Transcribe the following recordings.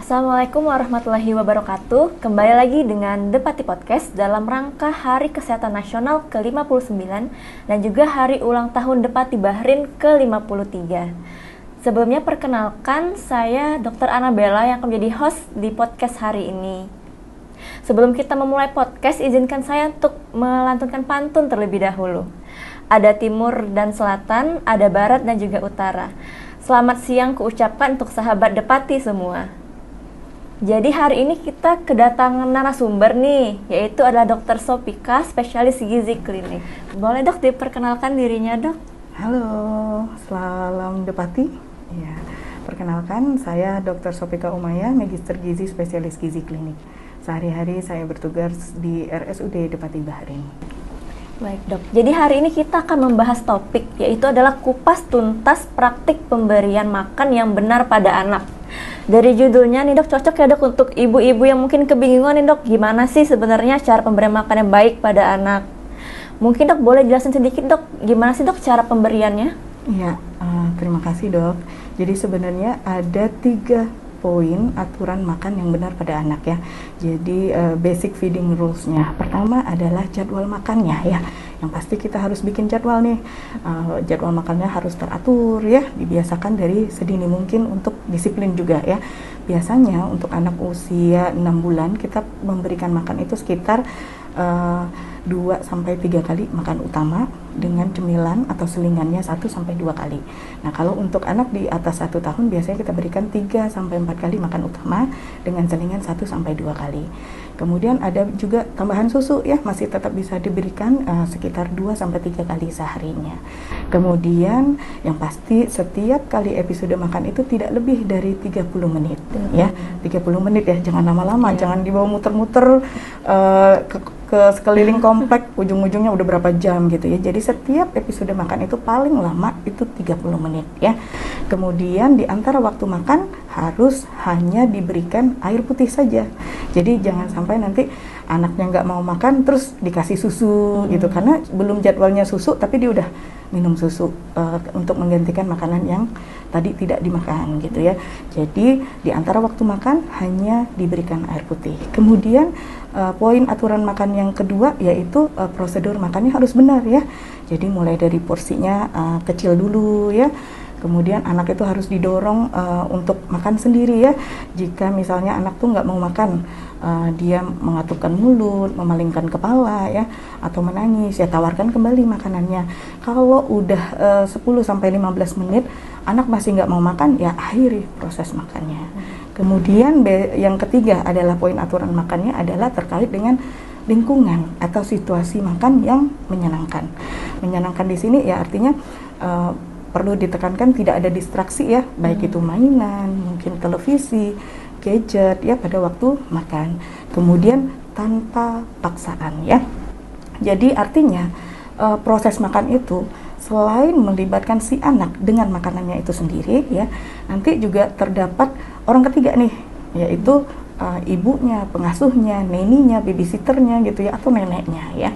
Assalamualaikum warahmatullahi wabarakatuh. Kembali lagi dengan Depati Podcast dalam rangka Hari Kesehatan Nasional ke-59 dan juga Hari Ulang Tahun Depati Bahrin ke-53. Sebelumnya perkenalkan, saya Dr. Anabella yang akan menjadi host di podcast hari ini. Sebelum kita memulai podcast, izinkan saya untuk melantunkan pantun terlebih dahulu. Ada timur dan selatan, ada barat dan juga utara. Selamat siang kuucapkan untuk sahabat Depati semua. Jadi hari ini kita kedatangan narasumber nih, yaitu adalah Dr. Sopika, spesialis gizi klinik. Boleh dok diperkenalkan dirinya dok? Halo, salam Depati. Ya, perkenalkan saya Dr. Sopika Umaya, Magister Gizi Spesialis Gizi Klinik. Sehari-hari saya bertugas di RSUD Depati Bahrin. Baik dok, jadi hari ini kita akan membahas topik, yaitu adalah kupas tuntas praktik pemberian makan yang benar pada anak. Dari judulnya nih dok, cocok ya dok untuk ibu-ibu yang mungkin kebingungan nih dok, gimana sih sebenarnya cara pemberian makan yang baik pada anak. Mungkin dok boleh jelasin sedikit dok, gimana sih dok cara pemberiannya? Iya, terima kasih dok. Jadi sebenarnya ada 3 poin aturan makan yang benar pada anak ya. Jadi basic feeding rules-nya. Pertama adalah jadwal makannya ya. Yang pasti kita harus bikin jadwal nih. Jadwal makannya harus teratur ya. Dibiasakan dari sedini mungkin untuk disiplin juga ya. Biasanya untuk anak usia 6 bulan kita memberikan makan itu sekitar 2-3 kali makan utama dengan cemilan atau selingannya 1-2 kali. Nah, kalau untuk anak di atas 1 tahun biasanya kita berikan 3-4 kali makan utama dengan selingan 1-2 kali. Kemudian ada juga tambahan susu ya, masih tetap bisa diberikan sekitar 2-3 kali seharinya. Kemudian yang pasti setiap kali episode makan itu tidak lebih dari 30 menit ya. 30 menit ya, jangan lama-lama, jangan dibawa muter-muter ke sekeliling komplek, ujung-ujungnya udah berapa jam gitu ya. Jadi setiap episode makan itu paling lama itu 30 menit ya. Kemudian di antara waktu makan harus hanya diberikan air putih saja. Jadi jangan sampai nanti anaknya nggak mau makan terus dikasih susu gitu, karena belum jadwalnya susu tapi dia udah minum susu untuk menggantikan makanan yang tadi tidak dimakan gitu ya. Jadi di antara waktu makan hanya diberikan air putih. Kemudian poin aturan makan yang kedua yaitu prosedur makannya harus benar ya. Jadi mulai dari porsinya kecil dulu ya. Kemudian anak itu harus didorong untuk makan sendiri ya. Jika misalnya anak tuh nggak mau makan, dia mengatupkan mulut, memalingkan kepala ya, atau menangis, ya tawarkan kembali makanannya. Kalau udah 10-15 menit anak masih nggak mau makan, ya akhiri proses makannya. Kemudian yang ketiga adalah poin aturan makannya adalah terkait dengan lingkungan atau situasi makan yang menyenangkan. Menyenangkan di sini ya artinya perlu ditekankan tidak ada distraksi ya, baik itu mainan, mungkin televisi, gadget ya pada waktu makan. Kemudian tanpa paksaan ya. Jadi artinya proses makan itu selain melibatkan si anak dengan makanannya itu sendiri ya, nanti juga terdapat orang ketiga nih, yaitu ibunya, pengasuhnya, neninya, babysitternya gitu ya, atau neneknya ya.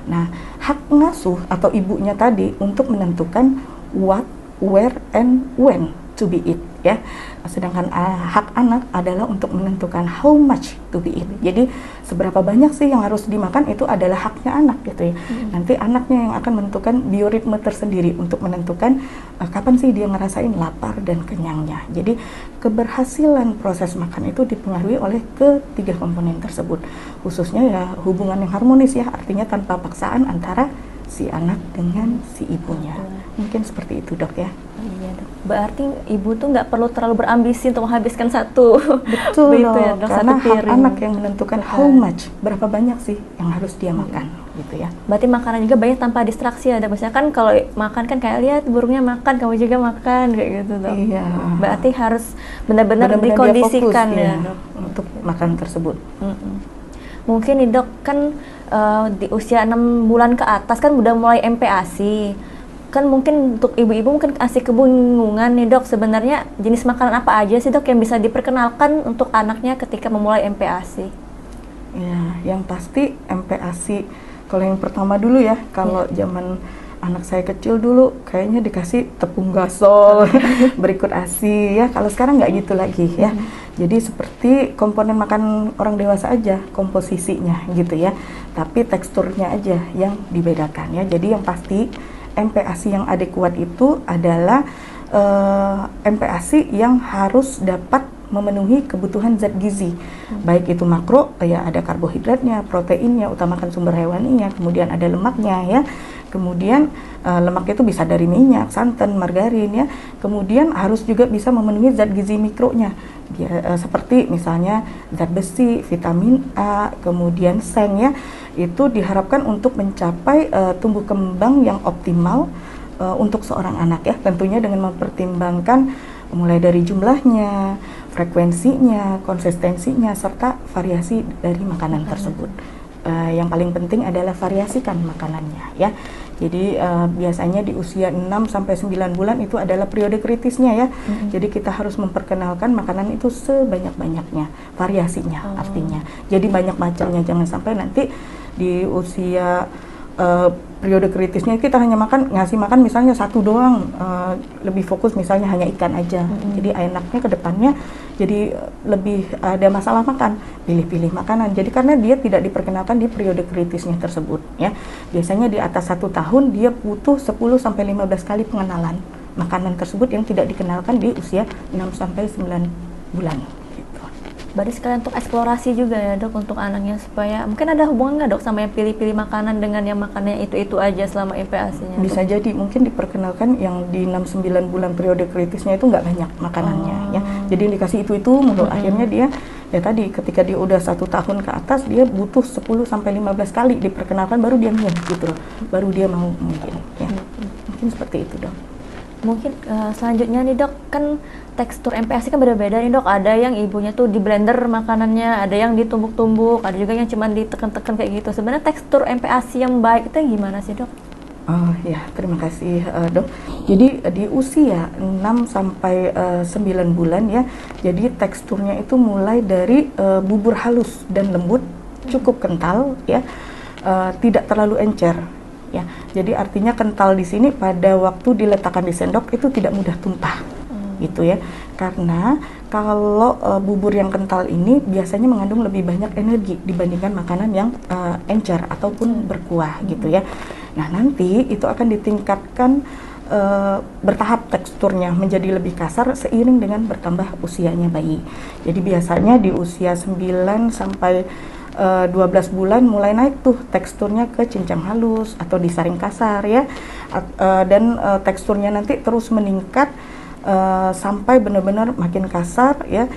Nah, hak pengasuh atau ibunya tadi untuk menentukan what, where, and when to be eat ya. Sedangkan hak anak adalah untuk menentukan how much to be eat. Jadi seberapa banyak sih yang harus dimakan itu adalah haknya anak gitu ya. Nanti anaknya yang akan menentukan bioritme tersendiri untuk menentukan kapan sih dia ngerasain lapar dan kenyangnya. Jadi keberhasilan proses makan itu dipengaruhi oleh ketiga komponen tersebut. Khususnya ya hubungan yang harmonis ya, artinya tanpa paksaan antara si anak dengan si ibunya. Mungkin seperti itu dok ya. Iya dok. Berarti ibu tuh nggak perlu terlalu berambisi untuk menghabiskan satu. Betul dok, ya, dok, karena satu piring. hak anak yang menentukan how much, berapa banyak sih yang harus dia makan gitu ya. Berarti makanan juga banyak tanpa distraksi ya dok. Misalnya kan kalau makan kan kayak lihat burungnya makan, kamu juga makan kayak gitu dok. Iya. Berarti harus benar-benar Benar-benar dikondisikan dia fokus, ya ya dok. untuk makan tersebut. Mungkin nih dok kan di usia 6 bulan ke atas kan udah mulai MPASI. Kan mungkin untuk ibu-ibu mungkin masih kebingungan nih dok, sebenarnya jenis makanan apa aja sih dok yang bisa diperkenalkan untuk anaknya ketika memulai MPASI? Ya, yang pasti MPASI kalau yang pertama dulu ya, kalau zaman anak saya kecil dulu kayaknya dikasih tepung gasol, berikut ASI ya. Kalau sekarang nggak gitu lagi ya. Jadi seperti komponen makan orang dewasa aja komposisinya gitu ya. Tapi teksturnya aja yang dibedakan ya. Jadi yang pasti MPASI yang adekuat itu adalah MPASI yang harus dapat memenuhi kebutuhan zat gizi, baik itu makro, ya ada karbohidratnya, proteinnya, utamakan sumber hewaninya, kemudian ada lemaknya ya, kemudian lemak itu bisa dari minyak, santan, margarin ya, kemudian harus juga bisa memenuhi zat gizi mikronya, seperti misalnya zat besi, vitamin A, kemudian seng ya, itu diharapkan untuk mencapai tumbuh kembang yang optimal untuk seorang anak ya, tentunya dengan mempertimbangkan mulai dari jumlahnya, frekuensinya, konsistensinya, serta variasi dari makanan tersebut. Yang paling penting adalah variasikan makanannya ya. Jadi biasanya di usia 6 sampai 9 bulan itu adalah periode kritisnya ya. Jadi kita harus memperkenalkan makanan itu sebanyak-banyaknya, variasinya artinya. Jadi banyak macamnya, jangan sampai nanti di usia periode kritisnya kita hanya ngasih makan misalnya satu doang, lebih fokus misalnya hanya ikan aja. Jadi enaknya ke depannya jadi lebih ada masalah makan, pilih-pilih makanan. Jadi karena dia tidak diperkenalkan di periode kritisnya tersebut ya. Biasanya di atas 1 tahun dia butuh 10 sampai 15 kali pengenalan makanan tersebut yang tidak dikenalkan di usia 6 sampai 9 bulan. Berarti sekalian untuk eksplorasi juga ya dok untuk anaknya, supaya mungkin ada hubungan nggak dok sama yang pilih-pilih makanan dengan yang makannya itu aja selama MPASI-nya? Bisa jadi mungkin diperkenalkan yang di 6-9 bulan periode kritisnya itu nggak banyak makanannya ya. Jadi yang dikasih itu mulu akhirnya dia ya tadi ketika dia udah 1 tahun ke atas dia butuh 10 sampai 15 kali diperkenalkan baru dia mau gitu loh. Baru dia mau mungkin ya. Mungkin seperti itu dok. Mungkin selanjutnya nih dok, kan tekstur MPASI kan beda-beda nih dok, ada yang ibunya tuh di blender makanannya, ada yang ditumbuk-tumbuk, ada juga yang cuma ditekan-tekan kayak gitu. Sebenarnya tekstur MPASI yang baik itu gimana sih dok? Oh ya, terima kasih dok. Jadi di usia 6 sampai 9 bulan ya, jadi teksturnya itu mulai dari bubur halus dan lembut, cukup kental ya, tidak terlalu encer. Ya, jadi artinya kental di sini pada waktu diletakkan di sendok itu tidak mudah tumpah, gitu ya. Karena kalau bubur yang kental ini biasanya mengandung lebih banyak energi dibandingkan makanan yang encer ataupun berkuah, gitu ya. Nah nanti itu akan ditingkatkan bertahap teksturnya menjadi lebih kasar seiring dengan bertambah usianya bayi. Jadi biasanya di usia 9 sampai 12 bulan mulai naik tuh teksturnya ke cincang halus atau disaring kasar ya, dan teksturnya nanti terus meningkat sampai benar-benar makin kasar ya,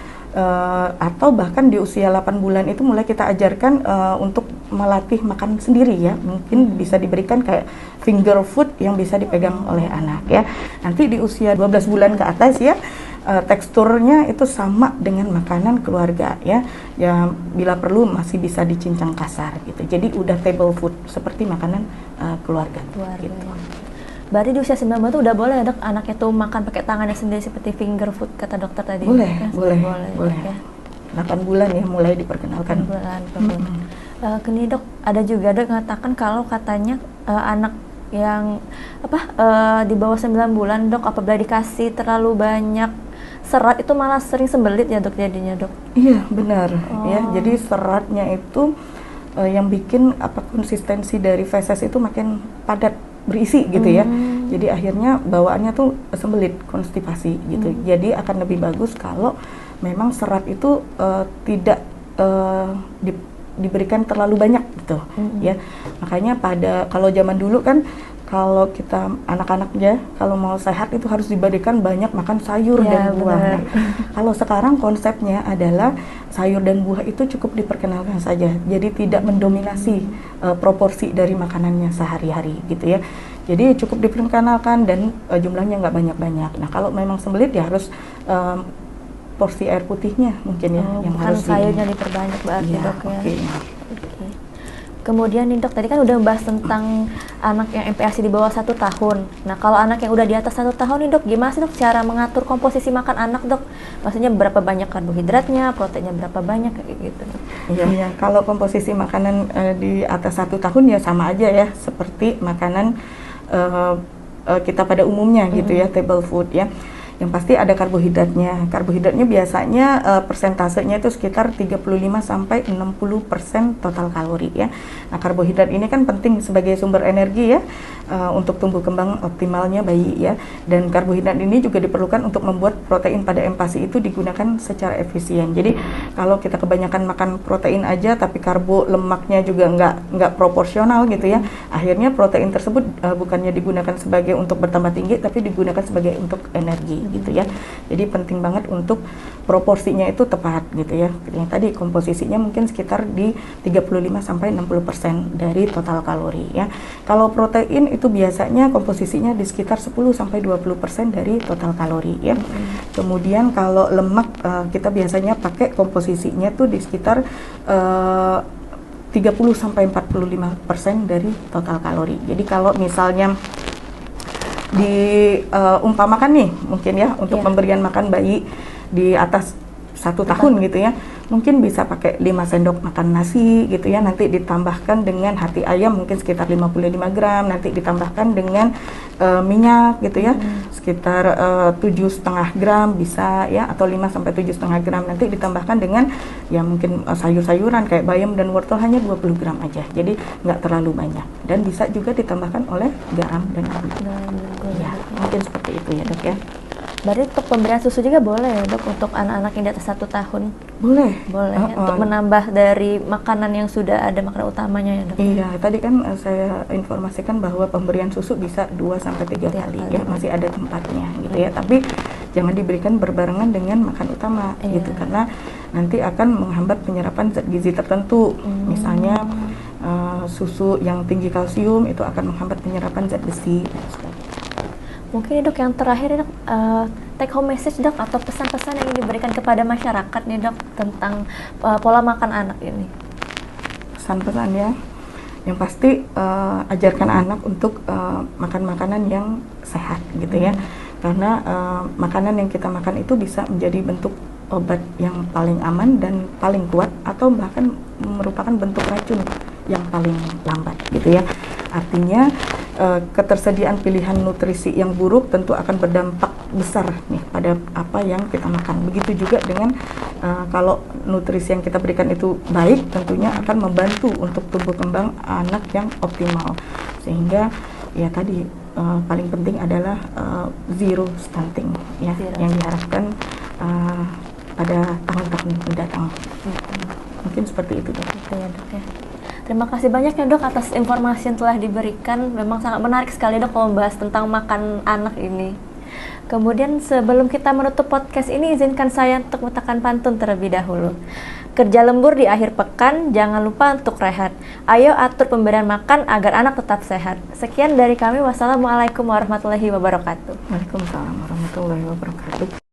atau bahkan di usia 8 bulan itu mulai kita ajarkan untuk melatih makan sendiri ya, mungkin bisa diberikan kayak finger food yang bisa dipegang oleh anak ya. Nanti di usia 12 bulan ke atas ya, teksturnya itu sama dengan makanan keluarga ya, bila perlu masih bisa dicincang kasar gitu. Jadi udah table food seperti makanan keluarga gitu. Berarti di usia 9 bulan tuh udah boleh dok anaknya tuh makan pakai tangannya sendiri seperti finger food kata dokter tadi? Boleh. 8 Okay. bulan ya mulai diperkenalkan. 8 bulan. Kini dok, ada juga dok mengatakan kalau katanya anak yang di bawah 9 bulan dok apabila dikasih terlalu banyak serat itu malah sering sembelit ya dok jadinya dok? Iya benar ya, jadi seratnya itu yang bikin konsistensi dari feses itu makin padat berisi gitu ya, jadi akhirnya bawaannya tuh sembelit, konstipasi gitu. Jadi akan lebih bagus kalau memang serat itu tidak diberikan terlalu banyak gitu ya. Makanya kalau zaman dulu kan kalau kita anak-anaknya kalau mau sehat itu harus diberikan banyak makan sayur dan buah. Nah, kalau sekarang konsepnya adalah sayur dan buah itu cukup diperkenalkan saja, jadi tidak mendominasi proporsi dari makanannya sehari-hari gitu ya. Jadi cukup diperkenalkan dan jumlahnya nggak banyak-banyak. Nah kalau memang sembelit ya harus porsi air putihnya mungkin ya yang harus sayurnya diperbanyak berarti ya, dok ya. Okay. Kemudian nih dok, tadi kan udah bahas tentang anak yang MPASI di bawah 1 tahun. Nah kalau anak yang udah di atas 1 tahun nih dok, gimana sih dok cara mengatur komposisi makan anak dok? Maksudnya berapa banyak karbohidratnya, proteinnya berapa banyak kayak gitu dok? Iya, kalau komposisi makanan di atas 1 tahun ya sama aja ya seperti makanan kita pada umumnya gitu ya, table food ya. Yang pasti ada karbohidratnya. Karbohidratnya biasanya persentasenya itu sekitar 35 sampai 60% total kalori ya. Nah, karbohidrat ini kan penting sebagai sumber energi ya untuk tumbuh kembang optimalnya bayi ya. Dan karbohidrat ini juga diperlukan untuk membuat protein pada empasi itu digunakan secara efisien. Jadi kalau kita kebanyakan makan protein aja tapi karbo lemaknya juga nggak proporsional gitu ya. Akhirnya protein tersebut bukannya digunakan sebagai untuk bertambah tinggi tapi digunakan sebagai untuk energi gitu ya. Jadi penting banget untuk proporsinya itu tepat gitu ya. Yang tadi komposisinya mungkin sekitar di 35 sampai 60% dari total kalori ya. Kalau protein itu biasanya komposisinya di sekitar 10 sampai 20% dari total kalori ya. Kemudian kalau lemak kita biasanya pakai komposisinya tuh di sekitar 30 sampai 45% dari total kalori. Jadi kalau misalnya diumpamakan nih mungkin ya untuk pemberian makan bayi di atas 1 tahun gitu ya, mungkin bisa pakai 5 sendok makan nasi gitu ya, nanti ditambahkan dengan hati ayam mungkin sekitar 55 gram, nanti ditambahkan dengan minyak gitu ya, sekitar 7,5 gram bisa ya, atau 5 sampai 7,5 gram, nanti ditambahkan dengan ya mungkin sayur-sayuran kayak bayam dan wortel hanya 20 gram aja, jadi nggak terlalu banyak, dan bisa juga ditambahkan oleh garam dan gula. Ya, mungkin seperti itu ya dok ya. Berarti untuk pemberian susu juga boleh ya dok, untuk anak-anak yang di atas 1 tahun? Boleh. Ya, untuk menambah dari makanan yang sudah ada makanan utamanya ya dok? Iya, tadi kan saya informasikan bahwa pemberian susu bisa 2 sampai 3 kali ya, masih ada tempatnya gitu ya. Tapi jangan diberikan berbarengan dengan makan utama gitu, karena nanti akan menghambat penyerapan zat gizi tertentu. Misalnya susu yang tinggi kalsium itu akan menghambat penyerapan zat besi. Mungkin dok yang terakhir dok, take home message dok, atau pesan-pesan yang ingin diberikan kepada masyarakat nih dok tentang pola makan anak ini. Pesan-pesan ya, yang pasti ajarkan anak untuk makan makanan yang sehat gitu ya, karena makanan yang kita makan itu bisa menjadi bentuk obat yang paling aman dan paling kuat, atau bahkan merupakan bentuk racun yang paling lambat gitu ya. Artinya ketersediaan pilihan nutrisi yang buruk tentu akan berdampak besar nih pada apa yang kita makan. Begitu juga dengan kalau nutrisi yang kita berikan itu baik, tentunya akan membantu untuk tumbuh kembang anak yang optimal. Sehingga ya tadi paling penting adalah zero stunting ya, yang diharapkan pada tahun-tahun mendatang. Mungkin seperti itu dok. Gitu ya dok ya. Terima kasih banyak ya dok atas informasi yang telah diberikan. Memang sangat menarik sekali dok kalau membahas tentang makan anak ini. Kemudian sebelum kita menutup podcast ini, izinkan saya untuk mengucapkan pantun terlebih dahulu. Kerja lembur di akhir pekan, jangan lupa untuk rehat. Ayo atur pemberian makan agar anak tetap sehat. Sekian dari kami. Wassalamualaikum warahmatullahi wabarakatuh. Waalaikumsalam warahmatullahi wabarakatuh.